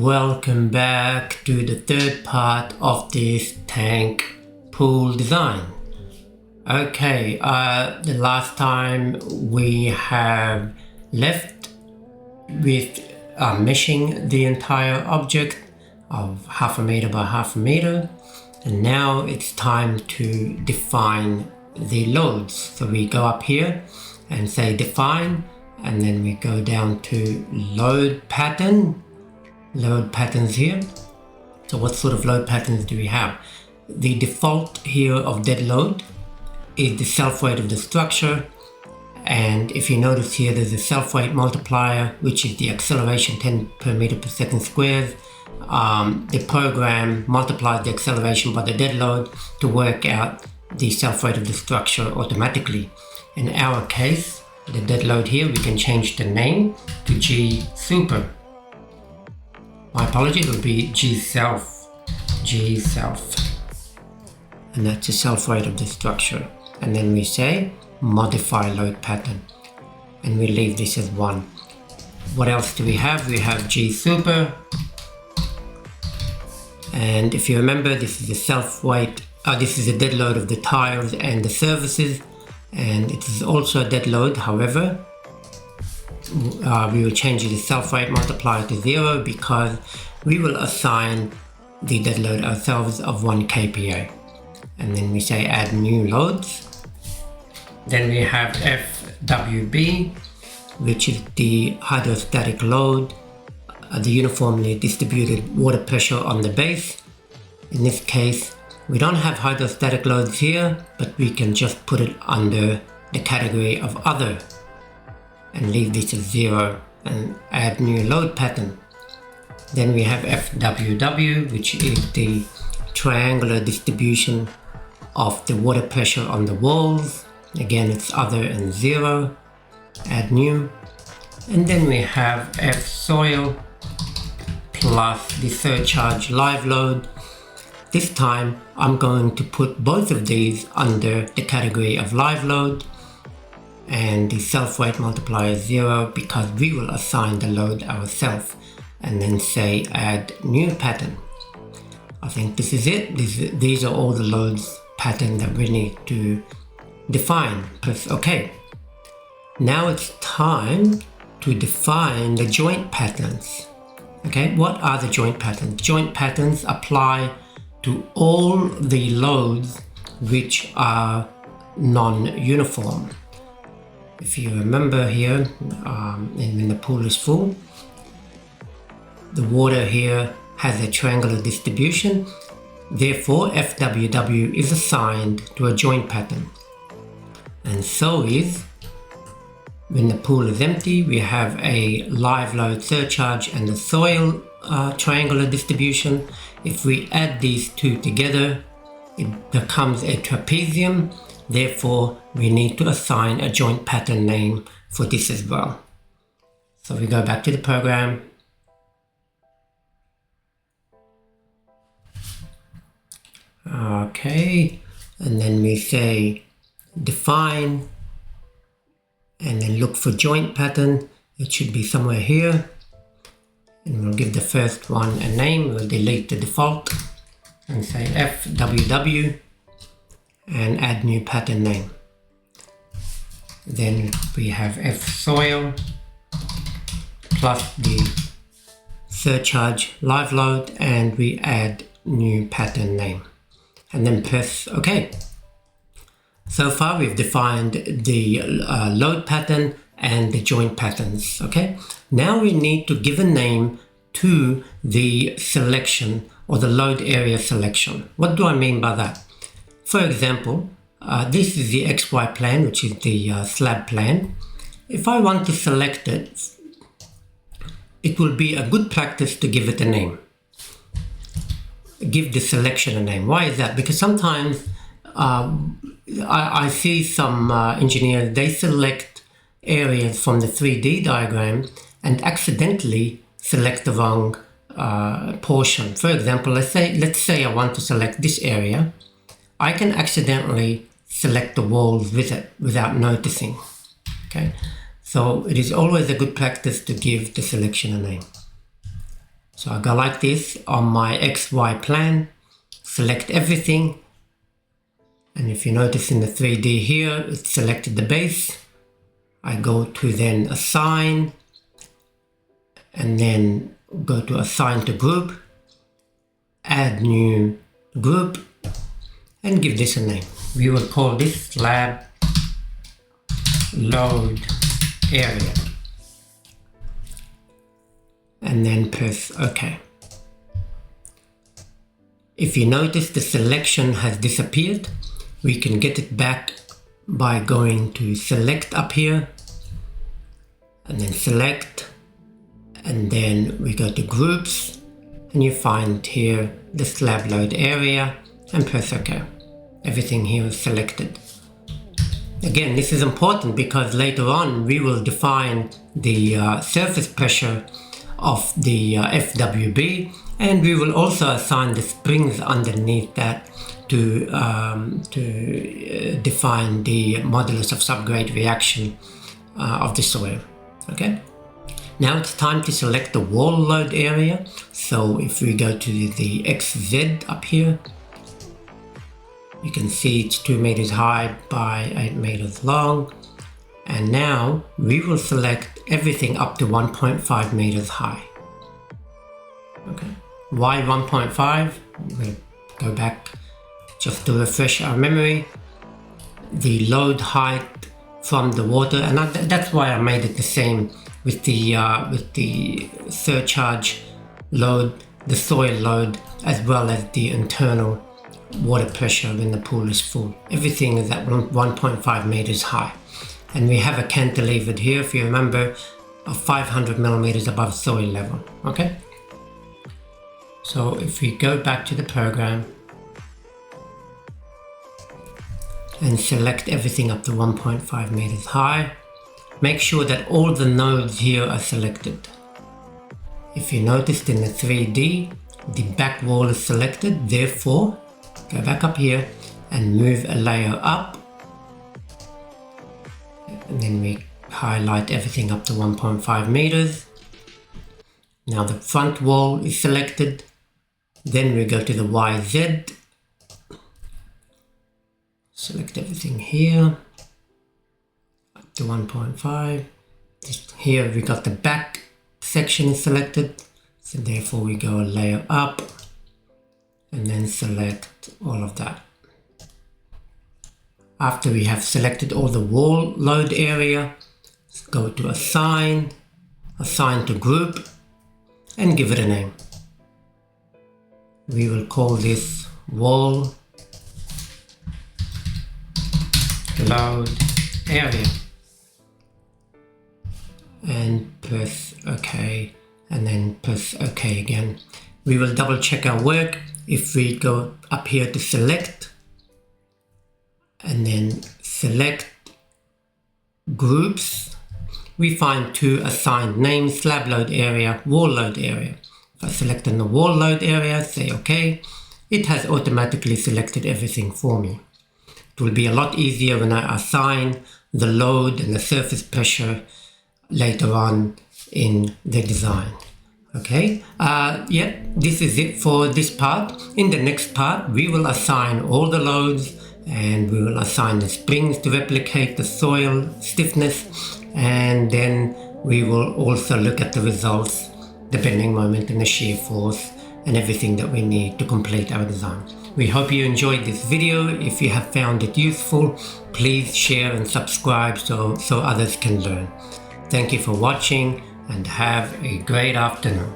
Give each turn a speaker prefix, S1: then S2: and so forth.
S1: Welcome back to the third part of this tank pool design. Okay, the last time we have left with meshing the entire object of 1/2 meter by 1/2 meter, and now it's time to define the loads. So we go up here and say define, and then we go down to load patterns here. So what sort of load patterns do we have? The default here of dead load is the self-weight of the structure, and if you notice here there's a self-weight multiplier, which is the acceleration 10 per meter per second squared. The program multiplies the acceleration by the dead load to work out the self-weight of the structure automatically. In our case, the dead load here, we can change the name to G super. My apologies, it will be G self, and that's the self-weight of the structure. And then we say modify load pattern, and we leave this as 1. What else do we have? We have G super, and if you remember, this is the self-weight, this is the dead load of the tiles and the surfaces, and it is also a dead load. However, we will change the self-weight multiplier to 0 because we will assign the dead load ourselves of 1 kPa. And then we say add new loads. Then we have FWB, which is the hydrostatic load, the uniformly distributed water pressure on the base. In this case, we don't have hydrostatic loads here, but we can just put it under the category of other and leave this as 0 and add new load pattern. Then we have FWW, which is the triangular distribution of the water pressure on the walls. Again, it's other and 0, add new. And then we have F soil plus the surcharge live load. This time I'm going to put both of these under the category of live load, and the self-weight multiplier is 0 because we will assign the load ourselves, and then say add new pattern. I think this is it. These are all the loads pattern that we need to define. Press OK. Now it's time to define the joint patterns. Okay, what are the joint patterns? Joint patterns apply to all the loads which are non-uniform. If you remember here, when the pool is full, the water here has a triangular distribution. Therefore, FWW is assigned to a joint pattern. And so is, when the pool is empty, we have a live load surcharge and the soil triangular distribution. If we add these two together, it becomes a trapezium. Therefore, we need to assign a joint pattern name for this as well. So we go back to the program. Okay, and then we say define, and then look for joint pattern. It should be somewhere here. And we'll give the first one a name. We'll delete the default and say FWW. And add new pattern name. Then we have F soil plus the surcharge live load, and we add new pattern name, and then press OK. So far we've defined the load pattern and the joint patterns. Okay, now we need to give a name to the selection or the load area selection. What do I mean by that? For example, this is the XY plane, which is the slab plane. If I want to select it, it will be a good practice to give it a name. Give the selection a name. Why is that? Because sometimes I see some engineers, they select areas from the 3D diagram and accidentally select the wrong portion. For example, let's say I want to select this area. I can accidentally select the walls with it without noticing. Okay, so it is always a good practice to give the selection a name. So I go like this on my XY plan, select everything, and if you notice in the 3D here, it's selected the base. I go to then assign, and then go to assign to group, add new group, and give this a name. We will call this slab load area, and then press OK. If you notice the selection has disappeared, we can get it back by going to select up here, and then select, and then we go to groups, and you find here the slab load area, and press OK. Everything here is selected. Again, this is important because later on we will define the surface pressure of the FWB, and we will also assign the springs underneath that to define the modulus of subgrade reaction of the soil. Okay. Now it's time to select the wall load area. So if we go to the XZ up here, you can see it's 2 meters high by 8 meters long. And now we will select everything up to 1.5 meters high. Okay. Why 1.5? We'll go back just to refresh our memory. The load height from the water, and that's why I made it the same with the surcharge load, the soil load, as well as the internal water pressure when the pool is full. Everything is at 1.5 meters high. And we have a cantilevered here, if you remember, of 500 millimeters above soil level. Okay. So if we go back to the program and select everything up to 1.5 meters high, make sure that all the nodes here are selected. If you noticed in the 3D, the back wall is selected, therefore go back up here and move a layer up, and then we highlight everything up to 1.5 meters. Now the front wall is selected, then we go to the YZ, select everything here up to 1.5. Here we got the back section selected, so therefore we go a layer up and then select all of that. After we have selected all the wall load area, let's go to assign, assign to group, and give it a name. We will call this wall load area, and press OK, and then press OK again. We will double check our work. If we go up here to select, and then select groups, we find two assigned names: slab load area, wall load area. If I select on the wall load area, say OK, it has automatically selected everything for me. It will be a lot easier when I assign the load and the surface pressure later on in the design. Okay, yeah, this is it for this part. In the next part, we will assign all the loads, and we will assign the springs to replicate the soil stiffness, and then we will also look at the results, the bending moment and the shear force, and everything that we need to complete our design. We hope you enjoyed this video. If you have found it useful, please share and subscribe so others can learn. Thank you for watching, and have a great afternoon.